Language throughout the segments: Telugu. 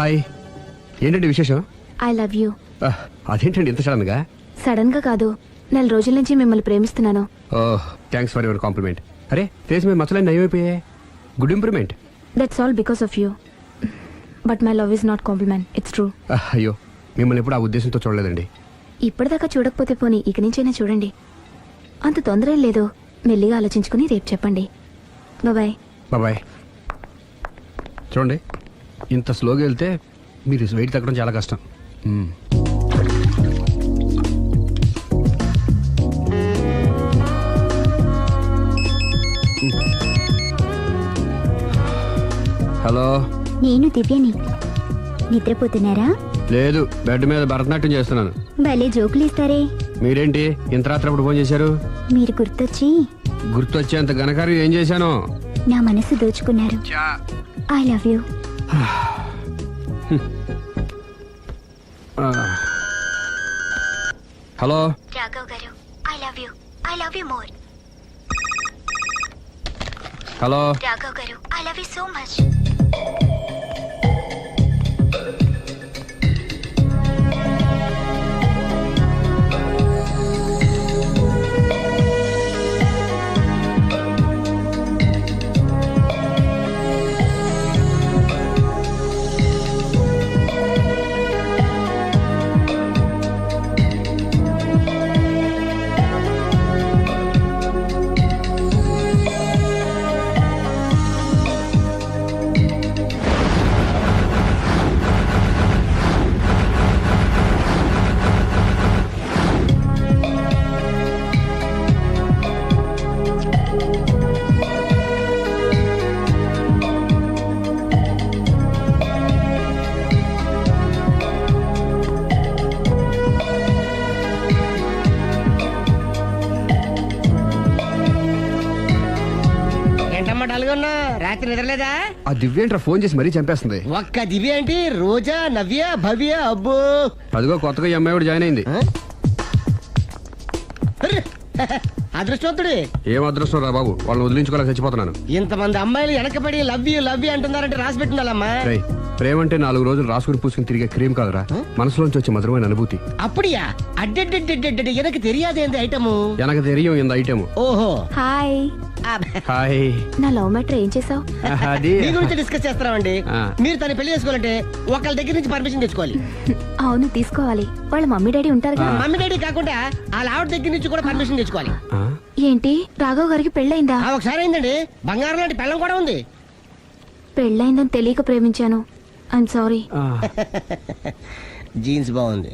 హాయ్, ఏంటండి విశేషం? I love you. అదేంటండి ఇంత సడన్ గా? సడన్ గా కాదు, 4 రోజుల నుంచి మిమ్మల్ని ప్రేమిస్తున్నాను. Oh, thanks for your compliment. అరే, ఫేస్ మీద మచ్చలన్నీ నయమైపోయాయి. Good improvement. That's all because of you. But my love is not compliment, it's true. అయ్యో, మిమ్మల్ని ఎప్పుడు ఆ ఉద్దేశంతో చూడలేదండి. ఇప్పటిదాకా చూడకపోతే పోనీ ఇక నుంచైనా చూడండి. అంత తొందర ఏం లేదు, మెల్లిగా ఆలోచించుకుని రేపు చెప్పండి. బాయ్. బాయ్. చూడండి, ఇంత స్లోగా వెళ్తే మీరు వెయిట్ తగ్గడం చాలా కష్టం. హలో, నేను దివ్యని. నిద్రపోతున్నారా? లేదు, బెడ్ మీద భరతనాట్యం చేస్తున్నాను. భలే జోకులు ఇస్తారే. మీరేంటి ఇంత రాత్రి అప్పుడు ఫోన్ చేశారు? మీరు గుర్తొచ్చి గుర్తొచ్చేంత ఘనకార్యం ఏం చేశాను? నా మనసు దోచుకున్నారు. I love you. Hello Raghav గారు, I love you. I love you more. Hello Raghav గారు, I love you so much. రాత్రి నిద్రలేదా? ఆ దివ్యేంట్రా ఫోన్ చేసి మరీ చంపేస్తుంది. ఒక్క దివ్య ఏంటి, రోజా, నవ్య, భవ్య, అబ్బో. అదిగో కొత్తగా ఈ అమ్మాయి కూడా జాయిన్ అయింది. అదృష్టవంతుడి. ఏం అదృష్టం రా బాబు, వాళ్ళని వదిలించుకోలేక చచ్చిపోతున్నాను. ఇంతమంది అమ్మాయిలు వెనకబడి లవ్ యూ అంటున్నారంటే రాసి పెట్టిండాలమ్మా. రేయ్, ప్రేమ అంటే 4 రోజులు రాసుకుని పూసుకుని తిరిగే క్రీమ్ కాదురా, మనసులోంచి వచ్చే మధురమైన అనుభూతి. அப்படியா? அடடடடடட, எனக்கு தெரியாது இந்த ஐட்டము. எனக்கு தெரியும் இந்த ఐటమ్. ఓహో. హాయ్. హాయ్. నా లవ్ మ్యాటర్ ఏం చేసావు? అది మీ గురించి డిస్కస్ చేస్తామండి. మీరు తన పెళ్లి చేసుకోవాలంటే ఒకళ్ళ దగ్గర నుంచి పర్మిషన్ తెచ్చుకోవాలి. అవును, తీసుకోవాలి. వాళ్ళ మమ్మీ డాడీ ఉంటారు కదా. మమ్మీ డాడీ కాకుండా వాళ్ళ ఆవిడ దగ్గర నుంచి కూడా పర్మిషన్ తెచ్చుకోవాలి. ఏంటి, రాఘవ్ గారికి పెళ్ళైందా? ఒకసారి అయిందండి. బంగారం లాంటి పెళ్ళం కూడా ఉంది. పెళ్ళైందని తెలియక ప్రేమించాను. I'm sorry. జీన్స్ బాగుంది.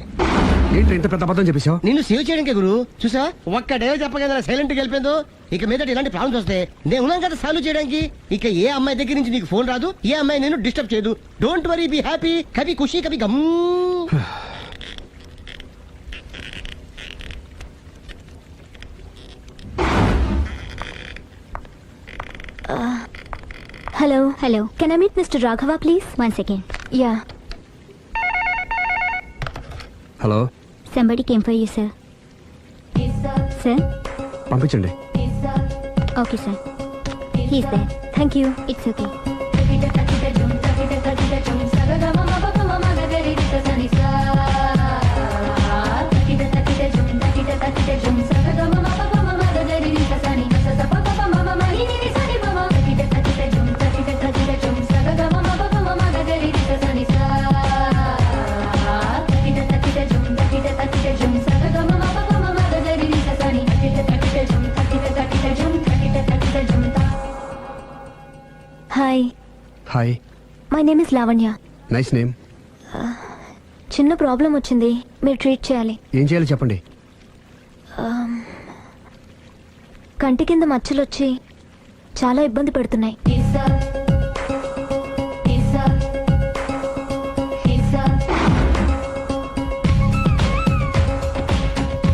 ఏంటి ఇంత పెద్ద అబద్ధం చెప్పేశావు? నిన్ను సేవ్ చేయడానికి గురు, చూసా ఒక్క డే చెప్పగల సైలెంట్ గా వెళ్ళిపోయిందో. ఇక మీద ఇలాంటి ప్రాబ్లమ్స్ వస్తే నేను ఉన్నాం కదా సాల్వ్ చేయడానికి. ఇక ఏ అమ్మాయి దగ్గర నుంచి నీకు ఫోన్ రాదు, ఏ అమ్మాయి నేను డిస్టర్బ్ చేయదు. Don't worry, be happy. Kabhi Khushi Kabhie Gham. Hello. Hello, can I meet mister Raghava please? 1 second. Yeah. Hello. Somebody came for you, sir. Sir? పంపించండి. Okay, sir. He's there. Thank you. It's okay. Hi. Hi. My name is Lavanya. Nice name. చిన్న ప్రాబ్లం వచ్చింది, మీరు ట్రీట్ చేయాలి. ఏం చేయాలి చెప్పండి. కంటి కింద మచ్చలు వచ్చి చాలా ఇబ్బంది పెడుతున్నాయి.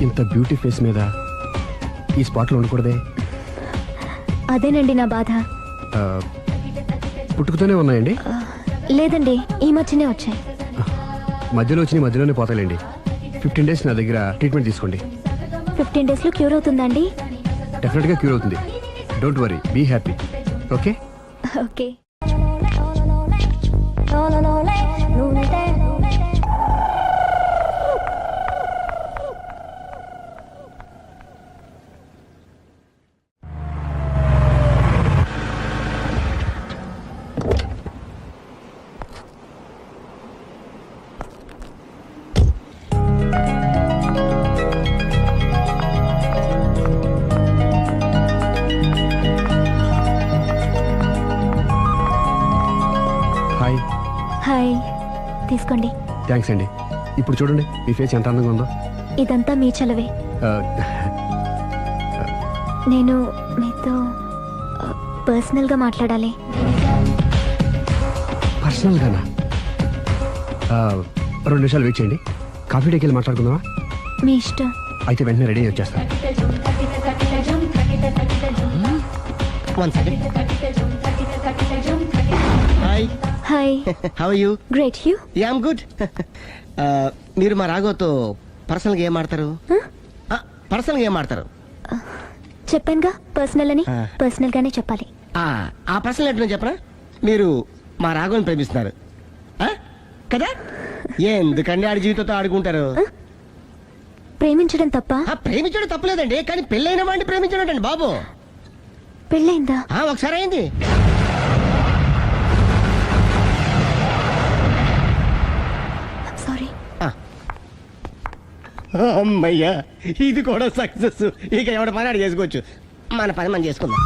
ఇంత బ్యూటీ ఫేస్ మీద ఈ స్పాట్లో ఉండకూడదే. అదేనండి నా బాధ. పుట్టుకతోనే ఉన్నాయండి? లేదండి, ఈ మధ్యనే వచ్చాయి. మధ్యలో వచ్చి మధ్యలోనే పోతాయండి. 15 days నా దగ్గర ట్రీట్మెంట్ తీసుకోండి. 15 days లో క్యూర్ అవుతుందా అండి? డెఫినెట్గా క్యూర్ అవుతుంది. Don't worry, be happy. Okay okay. Hi. Hi, తీసుకోండి. థ్యాంక్స్ అండి. ఇప్పుడు చూడండి మీ ఫేస్ ఎంత అందంగా ఉందో. ఇదంతా మీ చలవే. ఆ, నేను మీతో పర్సనల్గా మాట్లాడాలి. పర్సనల్గానా? 2 నిమిషాలు వెయిట్ చేయండి. కాఫీ డేకి వెళ్ళి మాట్లాడుకుందామా? మీ ఇష్టం. అయితే వెంటనే రెడీ వచ్చేస్తాను. 1 second. Hi, hi. How are you? Great. You? Yeah, I'm good. మీరు మా రాఘవతో పర్సనల్గా ఏం ఆడతారు? పర్సనల్గా ఏం ఆడతారు? చెప్పానుగా పర్సనల్ అని. ఆ. పర్సనల్ గానే చెప్పాలి. ఆ పర్సనల్ ఏంటో చెప్పనా? మీరు మా రాఘవని ప్రేమిస్తున్నారు ఆ? కదా? ఎందుకండి ఆడి జీవితంతో ఆడుకుంటారు? ప్రేమించడం తప్ప? ప్రేమించడం తప్పలేదండి, కానీ పెళ్ళైన వాడిని ప్రేమించడం అండి బాబు. పెళ్ళైందా? ఒకసారి అయింది. సారీ. అమ్మయ్యా, ఇది కూడా సక్సెస్. ఇక ఎవడ పని ఆడు చేసుకోవచ్చు, మన పని మనం చేసుకుందాం.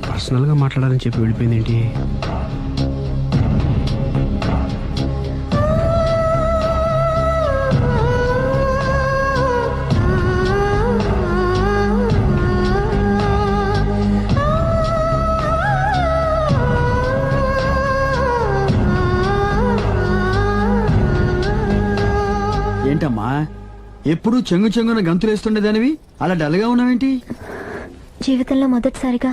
పర్సనల్గా మాట్లాడాలని చెప్పి వెళ్ళిపోయింది ఏంటి? ఏంటమ్మా ఎప్పుడు చెంగు చెంగున గంతులేస్తుండేదానివి అలా డల్గా ఉన్నావేంటి? జీవితంలో మొదటిసారిగా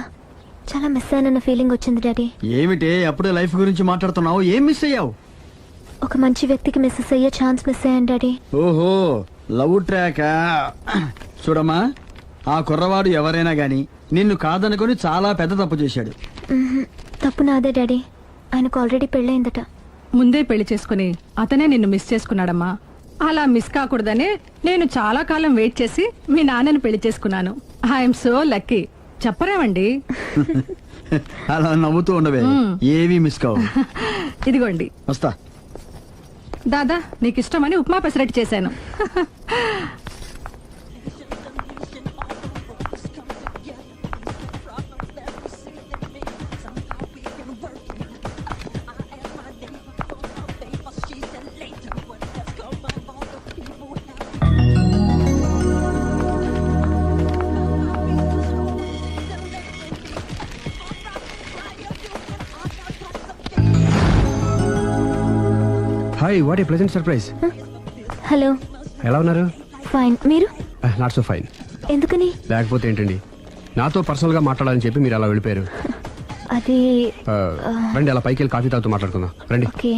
చాలా మిస్ అయినన్న ఫీలింగ్ వచ్చింది డాడీ. ఏమిటే అప్పుడే లైఫ్ గురించి మాట్లాడుతున్నావు? ఏం మిస్ అయ్యావు? ఒక మంచి వ్యక్తికి మిస్సెస్ అయ్యే ఛాన్స్ మిస్ అయ్యాను డాడీ. ఓహో, లవ్ ట్రాక్. చూడమ్మా, ఆ కుర్రవాడు ఎవరైనా గాని నిన్ను కాదనుకొని చాలా పెద్ద తప్పు చేశాడు. తప్పు నాదే డాడీ. ఆయనకు ఆల్రెడీ పెళ్ళయిందట. ముందే పెళ్లి చేసుకుని అతనే నిన్ను మిస్ చేసుకున్నాడమ్మా. అలా మిస్ కాకూడదని నేను చాలా కాలం వెయిట్ చేసి మీ నాన్నని పెళ్లి చేసుకున్నాను. I'm so lucky. చెప్పరేమండి? అలా నవ్వుతూ ఉండవే, ఏవి మిస్ కావు. ఇదిగోండి. వస్తా. దాదా, నీకు ఇష్టమని ఉప్మా పెసరట్టు చేశాను. Hi, what a pleasant surprise. Hello. ఎలా ఉన్నారు? ఫైన్. మీరు? Not so fine. ఎందుకని? లేకపోతే ఏంటండి, నాతో పర్సనల్గా మాట్లాడాలని చెప్పి మీరు అలా వెళ్ళిపోయారు. అది రండి, అలా పైకి వెళ్ళి కాఫీ తాగుతూ మాట్లాడుకుందాం. రండి. ఓకే.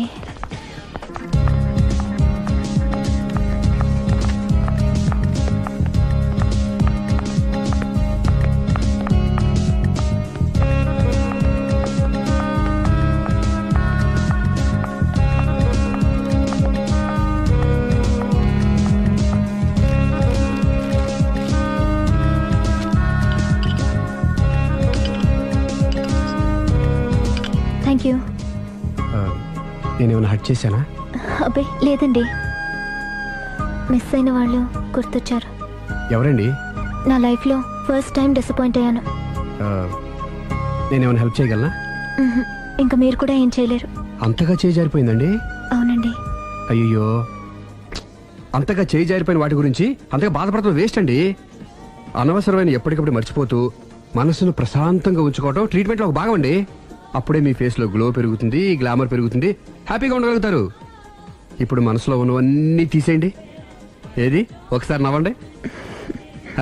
Thank you. నేనేమైనా హర్ట్ చేశానా? అబ్బే లేదండి, మిస్ అయిన వాళ్ళు గుర్తొచ్చారు. ఎవరండి? నా లైఫ్లో ఫస్ట్ టైం డిసప్పాయింట్ అయ్యాను. నేనేమైనా హెల్ప్ చేయగలనా? ఇంకా మీరు కూడా ఏం చేయలేరు. అంతగా చేయి జారిపోయిందండి? అవునండి. అయ్యో, అంతగా చేయి జారిపోయిన వాటి గురించి అంతగా బాధపడటం వేస్ట్ అండి. అనవసరమైన ఎప్పటికప్పుడు మర్చిపోతూ మనసును ప్రశాంతంగా ఉంచుకోవటం ట్రీట్మెంట్లో ఒక భాగం అండి. అప్పుడే మీ ఫేస్లో గ్లో పెరుగుతుంది, గ్లామర్ పెరుగుతుంది, హ్యాపీగా ఉండగలుగుతారు. ఇప్పుడు మనసులో ఉన్నవన్నీ తీసేయండి. ఏది, ఒకసారి నవ్వండి.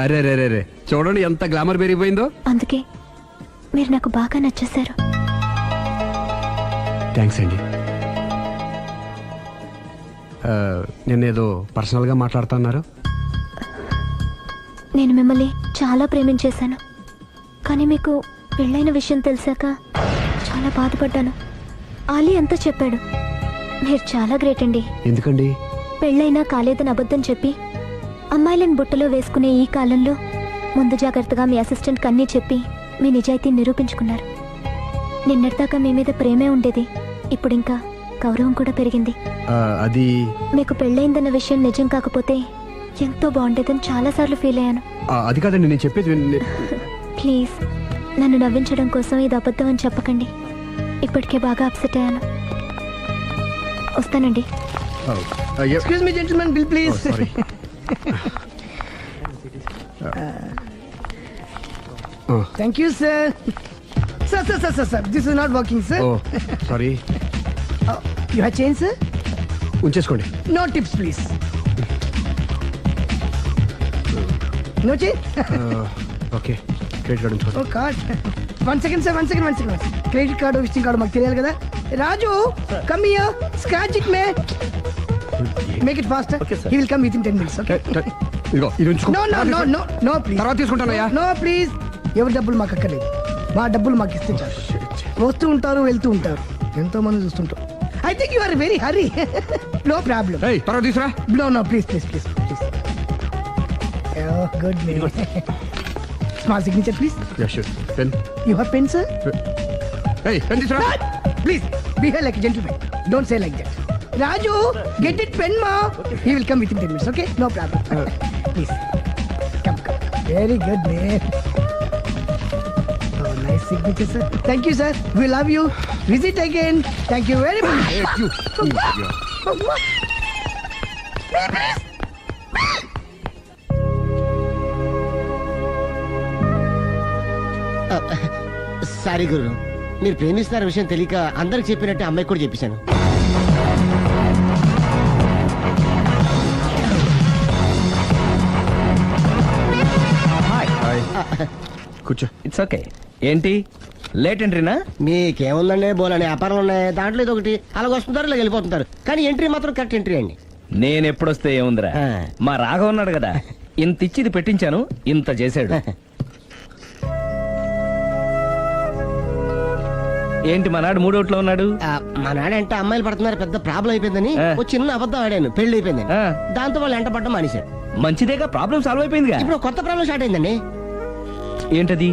అరే రే రే రే, చూడండి ఎంత గ్లామర్ పెరిగిపోయిందో. అందుకే మీరు నాకు బాగా నచ్చేశారు. థ్యాంక్స్ అండి. నేనేదో పర్సనల్గా మాట్లాడుతున్నారు. నేను మిమ్మల్ని చాలా ప్రేమించేశాను, కానీ మీకు పెళ్ళైన విషయం తెలిసాక చాలా బాధపడ్డాను. ఆలీ అంతా చెప్పాడు. మీరు చాలా గ్రేట్ అండి. ఎందుకండి? పెళ్ళైనా కాలేదని అబద్ధం చెప్పి అమ్మాయిలను బుట్టలో వేసుకునే ఈ కాలంలో ముందు జాగ్రత్తగా మీ అసిస్టెంట్ కన్నీ చెప్పి మీ నిజాయితీని నిరూపించుకున్నారు. నిన్నటిదాకా మీ మీద ప్రేమే ఉండేది, ఇప్పుడు ఇంకా గౌరవం కూడా పెరిగింది. అది మీకు పెళ్ళైందన్న విషయం నిజం కాకపోతే ఎంతో బాగుండేదని చాలాసార్లు ఫీల్ అయ్యాను. అది కాదండి నేను చెప్పేది ప్లీజ్ నన్ను నవ్వించడం కోసం ఇది అబద్ధం అని చెప్పకండి. ఇప్పటికే బాగా అప్సెట్ అయ్యాను. వస్తానండి. Excuse me gentlemen, bill please. Sorry. Thank you sir. Sir this is not working sir. Oh sorry. You have change sir? ఉంచేసుకోండి. No tips please. No change? Okay, credit card ఉంచుకోండి. Oh card. One second sir, one second. Credit card visiting card మాకు తెలియాలి కదా. Raju come here, scratch it may, make it fast. He will come with in 10 minutes. Okay. ఇదిగో ఇది ఉంచుకో. No please. తర్వాత తీసుకుంటానయ్యా. No please. ఎవరి డబ్బులు మాకు అక్కర్లేదు, మా డబ్బులు మాకు ఇస్తే చాలు. వస్తూ ఉంటారు, వెళ్తూ ఉంటారు, ఎంతో మంది చూస్తుంటారు. I think you are very hurry. No problem. ఏయ్, తర్వాత తీసురా. No, please. Oh, good name. Small signature, please. Yeah sure. Pen. You have pen, sir? ఏయ్, పెన్ తీసురా. Please, behave like a gentleman. Don't say like that. Raju, get it pen, ma. He will come within 10 minutes, okay? No problem. Please. Come. Very good name. Oh, nice signature, sir. Thank you, sir. We love you. Visit again. Thank you very much. Hey, you. Sorry గురు, మీరు ప్రేమిస్తున్న విషయం తెలియక అందరికి చెప్పినట్టే అమ్మాయికి కూడా చెప్పేశాను. హాయ్. కూర్చో. It's okay. ఏంటి లేట్ ఎంట్రీనా? మీకేముందండి, బోలని వ్యాపారాలు ఉన్నాయి, దాంట్లో ఇది ఒకటి అలాగ వస్తుంటారు, ఇలా వెళ్ళిపోతుంటారు, కానీ ఎంట్రీ మాత్రం కరెక్ట్ ఎంట్రీ అండి. నేను ఎప్పుడొస్తే ఏముందిరా, ఆ. మా రాఘవ ఉన్నాడు కదా, ఇంత ఇచ్చి ఇది పెట్టించాను, ఇంత చేశాడు. ఏంటి మా నాడు మూడోట్లో ఉన్నాడు? మా నాడంటే అమ్మాయిలు పడుతున్నారు, పెద్ద ప్రాబ్లం అయిపోయిందని ఆ. ఒక చిన్న అబద్ధం ఆడాను, పెళ్లి అయిపోయిందని. ఆ. దాంతో వాళ్ళు ఎంట పడ్డం మానేశారు. మంచిదేగా, ప్రాబ్లం సాల్వ్ అయిపోయిందిగా. ఇప్పుడు కొత్త ప్రాబ్లం స్టార్ట్ అయిందండి. ఏంటది?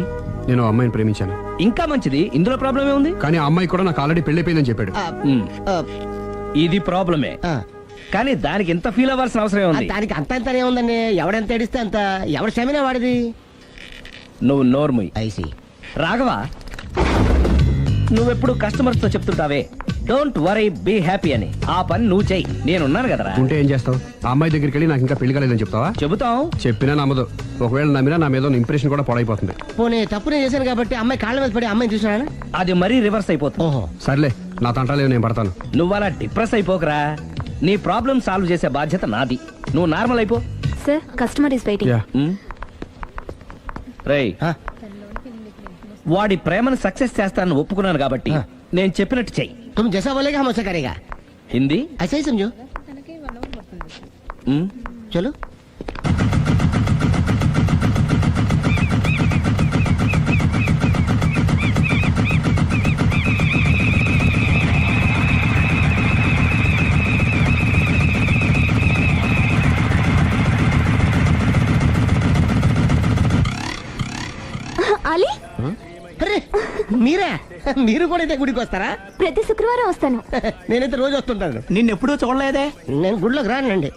నేను ఆ అమ్మాయిని ప్రేమించాను, ఇంకా మంచిది, ఇందులో ప్రాబ్లం ఏముంది? కానీ ఆ అమ్మాయి కూడా నాకు ఆల్రెడీ పెళ్ళైపోయిందని చెప్పాడు. ఆ, ఉమ్, ఆ, ఇది ప్రాబ్లమే, ఆ. కానీ దానికి ఇంత ఫీల్ అవ్వాల్సిన అవసరం ఆ, ఉంది? దానికి అంత ఏముందండి, ఎవడెంత ఏడిస్తే అంత, ఎవడ క్షమినా వాడిది. నువ్వు నోర్ముయ్. ఐసి రాఘవ, నువ్వెప్పుడు కస్టమర్స్ తో చెప్తుంటావే డోంట్ వరీ బీ హ్యాపీ అని, ఆ పని నువ్వు చెయ్యి, నేనున్నాను కదరా. ఉంటే ఏం చేస్తావు? ఆ అమ్మాయి దగ్గరికి వెళ్ళి నాకు ఇంకా పెళ్లి కాలేదని చెప్తావా? చెబుతాం. చెప్పినా నమ్మదు. ఒకవేళ నమ్మినా నా మీద ఇంప్రెషన్ కూడా పాడైపోతుంది. పోనీ తప్పు నేను చేశాను కాబట్టి అమ్మాయి కాళ్ళ మీద పడి అమ్మాయిని చూసాను. అది మరీ రివర్స్ అయిపోతుంది. ఓహో, సర్లే, నా తంటాలేవు, నేను పడతాను. నువ్వు అలా డిప్రెస్ అయిపోకరా, నీ ప్రాబ్లం సాల్వ్ చేసే బాధ్యత నాది, నువ్వు నార్మల్ అయిపో. Sir, customer is waiting. Yeah. రేయ్, ఆ. వాడి ప్రేమను సక్సెస్ చేస్తానని ఒప్పుకున్నాను కాబట్టి ఆ. నేను చెప్పినట్టు చెయ్యి. तुम जैसा बोलेगा हम वैसा करेगा. హిందీ ऐसा ही समझो. चलो. ఆలీ, అరే మీరా, మీరు కూడా అయితే గుడికి వస్తారా? ప్రతి శుక్రవారం వస్తాను. నేనైతే రోజు వస్తుంటాను. నిన్నెప్పుడూ చూడలేదే. నేను గుడిలోకి రానండి,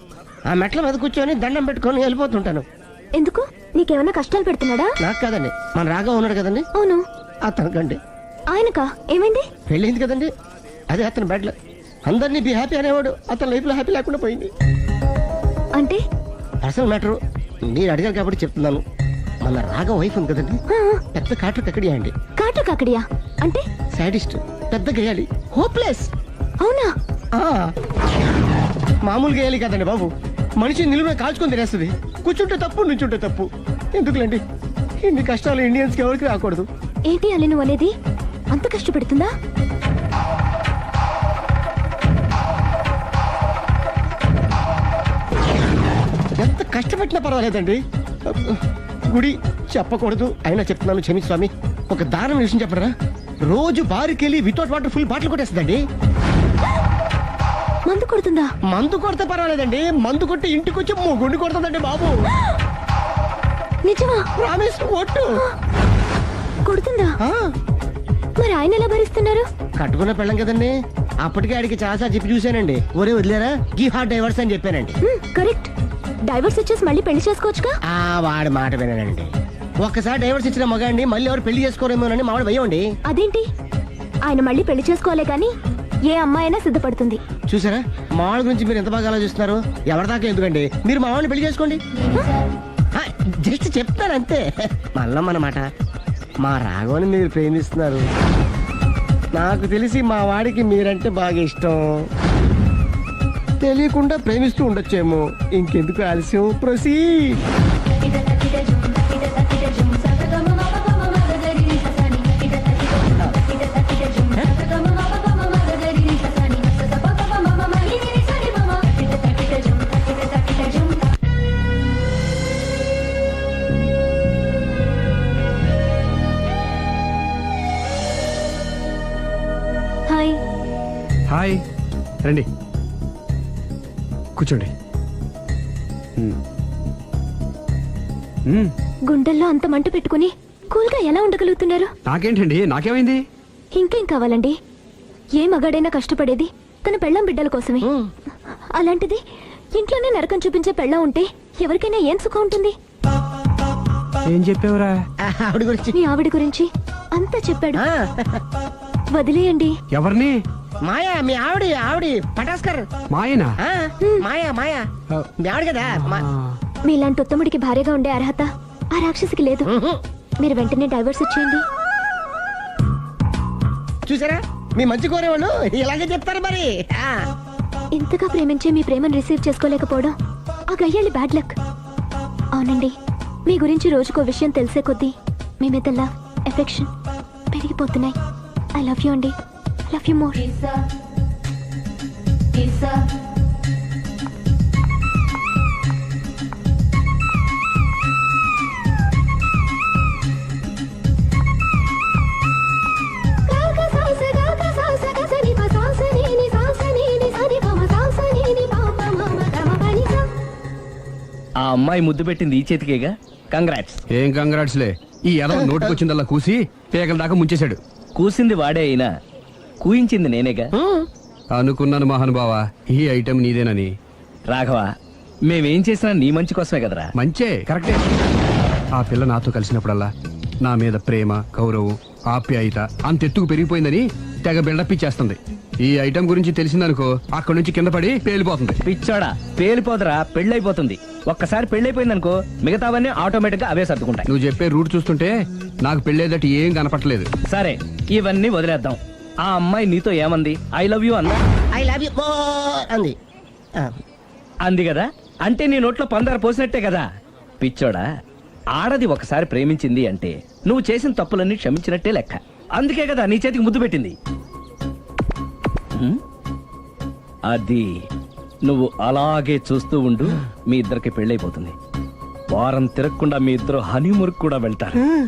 ఆ మెట్ల మీద కూర్చొని దండం పెట్టుకొని వెళ్ళిపోతుంటాను. ఎందుకు? నీకేమైనా కష్టాలు పెడుతున్నాడా? నాకు కాదండి, మన రాగా ఉన్నాడు కదండి, అవును. అతనికండి. ఆయనకా? ఏమైంది? పెళ్ళైంది కదండి, అదే అతని బెడ్లో అందరినీ బి హ్యాపీ అనేవాడు, అతని లైఫ్ లో హ్యాపీ లేకుండా పోయింది. అంటే అసలు మ్యాటర్ మీరు అడిగారు కాబట్టి చెప్తున్నాను. మన రాగా వైఫ్ ఉంది కదండి, పెద్ద కాటు కక్కడియా అండి. కాటు కాకడియా అంటే? సాడిస్ట్, పెద్ద గేయాలి, హోప్లెస్. అవునా? మామూలు గేయాలి కదండి బాబు, మనిషి నిలువున కాల్చుకొని తినేస్తుంది. కూర్చుంటే తప్పు, నుంచుంటే తప్పు. ఎందుకులేండి, ఇన్ని కష్టాలు ఇండియన్స్ కి ఎవరికి రాకూడదు. ఏంటి అల్లి నువ్వు అనేది? అంత కష్టపెడుతుందా? ఎంత కష్టపెట్టినా పర్వాలేదండి. గుడి చెప్పకూడదు అయినా చెప్తున్నాను, క్షమించు స్వామి. ఒక దారుణ విషయం చెప్పరా, రోజు బారుకెళ్ళి వితౌట్ వాటర్ ఫుల్ బాటిల్ కొట్టేస్తుందండి. మందు కొడుతుందా? మందు కొడితే పర్వాలేదండి, మందు కొట్టి ఇంటికి వచ్చి గుండి కొడుతుందండి బాబు. నిజమా? ప్రామిస్ కొట్టు. కొడుతుందా? ఆ, మరి ఆయన ఎలా భరిస్తున్నారు? కట్టుకున్న పెళ్ళం కదండి. అప్పటికే ఆడికి చాలా చెప్పి చూశానండి. ఒరే వదిలేరా, గివ్ హార్ట్ డైవర్స్ అని చెప్పానండి. కరెక్ట్. డైవర్స్ ఇచ్చేసి మళ్ళీ పెళ్లి చేసుకోవచ్చుగా. ఆ వాడి మాట వినండి. ఒక్కసారి డైవర్స్ ఇచ్చిన మగాండి మళ్ళీ ఎవరు పెళ్లి చేసుకోరేమోనని మావాడు భయండి. అదేంటి? ఆయన మళ్ళీ పెళ్లి చేసుకోలే కానీ ఏ అమ్మాయి అయినా సిద్ధపడుతుంది. చూసారా, మావాడి గురించి మీరు ఎంత బాగా ఆలోచిస్తున్నారు. ఎవరి దాకా ఎందుకండి, మీరు మావాడిని పెళ్లి చేసుకోండి. జస్ట్ చెప్తాను అంతే. మళ్ళం అన్నమాట, మా రాఘవని మీరు ప్రేమిస్తున్నారు. నాకు తెలిసి మా వాడికి మీరంటే బాగా ఇష్టం. తెలియకుండా ప్రేమిస్తూ ఉండొచ్చేమో. ఇంకెందుకు ఆలస్యం, ప్రొసీడ్. హాయ్. హాయ్, రండి కూర్చోండి. గుండెల్లో అంత మంట పెట్టుకుని కూల్గా ఎలా ఉండగలుగుతున్నారు? నాకేంటండి, నాకేమైంది? ఇంకేం కావాలండి? ఏ మగాడైనా కష్టపడేది తన పెళ్ళాం బిడ్డల కోసమే. అలాంటిది ఇంట్లోనే నరకం చూపించే పెళ్ళాం ఉంటే ఎవరికైనా ఏం సుఖం ఉంటుంది? ఏం చెప్పావురా? ఆవిడ గురించి మీ ఆవిడ గురించి అంతా చెప్పాడు. వదిలేయండి. ఎవరిని? మాయా, మీ ఆవిడ పటాస్కర్. మాయనా? మాయా మీ ఆవిడ కదా. మీలాంటి ఉత్తముడికి భార్యగా ఉండే అర్హత ఆ రాక్షసికి లేదు. మీరు వెంటనే డైవర్స్ ఇచ్చేయండి. చూసారా, మీ మంచి కోరేవాళ్ళు ఇలాగే చెప్తారు మరి. ఇంతగా ప్రేమించే మీ ప్రేమను రిసీవ్ చేసుకోలేకపోవడం ఆ గయ్యాళ్ళి బ్యాడ్ లక్. అవునండి, మీ గురించి రోజుకో విషయం తెలిసే కొద్దీ మీ మీద లవ్, ఎఫెక్షన్ పెరిగిపోతున్నాయి. ఐ లవ్ యూ అండి. I love you more. ఆ అమ్మాయి ముద్దు పెట్టింది ఈ చేతికేగా. కంగ్రాట్స్. ఏం కంగ్రాట్స్లే, ఈ ఎదవ నోటికొచ్చిందల్లా కూసి పేకల దాకా ముంచేశాడు. కూసింది వాడే అయినా కూయించింది నేనేగా. అనుకున్నాను మహానుభావా, ఈ ఐటెం నీదేనని. రాఘవ, మేమేం చేసినా నీ మంచి కోసమే కదరా. మంచే, కరెక్టే. ఆ పిల్ల నాతో కలిసినప్పుడల్లా నా మీద ప్రేమ, గౌరవం, ఆప్యాయత అంతెత్తుకు పెరిగిపోయిందని తెగ బిల్డప్ ఇచ్చేస్తుంది. ఈ ఐటెం గురించి తెలిసిందనుకో, అక్కడి నుంచి కింద పడి పేలిపోతుంది. పిచ్చోడా, పేలిపోదరా, పెళ్ళైపోతుంది. ఒక్కసారి పెళ్ళైపోయిందనుకో మిగతావన్నీ ఆటోమేటిక్ గా అవే సర్దుకుంటాయి. నువ్వు చెప్పే రూట్ చూస్తుంటే నాకు పెళ్ళేదట ఏం కనపట్లేదు. సరే, ఇవన్నీ వదిలేద్దాం. ఆ అమ్మాయి నీతో ఏమంది? ఐ లవ్ యూ అందా? ఐ లవ్ యూ అంది. అంది కదా, అంటే నీ నోట్లో పందారు పోసినట్టే కదా. పిచ్చోడా, ఆడది ఒకసారి ప్రేమించింది అంటే నువ్వు చేసిన తప్పులన్నీ క్షమించినట్టే లెక్క. అందుకే కదా నీ చేతికి ముద్దు పెట్టింది. అది నువ్వు అలాగే చూస్తూ ఉండు, మీ ఇద్దరికి పెళ్ళైపోతుంది. వారం తిరగకుండా మీ ఇద్దరు హనీమూర్ కూడా వెళ్తారు.